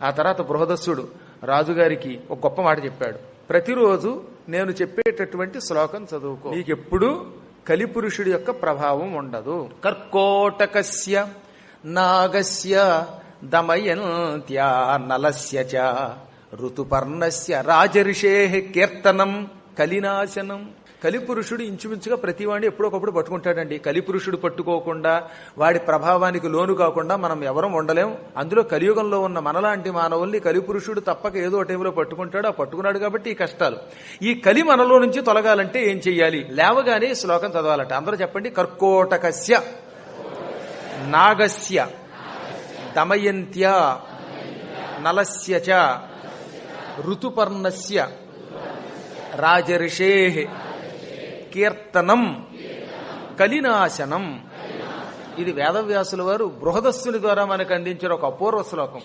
ఆ తర్వాత బృహదస్సుడు రాజుగారికి ఒక గొప్ప మాట చెప్పాడు. ప్రతిరోజు నేను చెప్పేటటువంటి శ్లోకం చదువుకో, నీకెప్పుడు కలిపురుషుడి యొక్క ప్రభావం ఉండదు. కర్కోటకస్య నాగస్య దమయంత్యా నలస్య చ ఋతుపర్ణస్య రాజర్షేః కీర్తనం కలినాశనం. కలిపురుషుడు ఇంచుమించుగా ప్రతివాడిని ఎప్పుడొకప్పుడు పట్టుకుంటాడండి. కలిపురుషుడు పట్టుకోకుండా, వాడి ప్రభావానికి లోను కాకుండా మనం ఎవరం ఉండలేం. అందులో కలియుగంలో ఉన్న మనలాంటి మానవుల్ని కలిపురుషుడు తప్పక ఏదో టైంలో పట్టుకుంటాడు. ఆ పట్టుకున్నాడు కాబట్టి ఈ కష్టాలు. ఈ కలి మనలో నుంచి తొలగాలంటే ఏం చెయ్యాలి? లేవగానే శ్లోకం చదవాలట. అందరూ చెప్పండి. కర్కోటకస్య నాగస్య దమయంత్య నలస్య చ ఋతుపర్ణస్య రాజర్షేః కీర్తనం కలినాశనం. ఇది వేదవ్యాసుల వారు బృహదస్సుని ద్వారా మనకు అందించిన ఒక అపూర్వ శ్లోకం.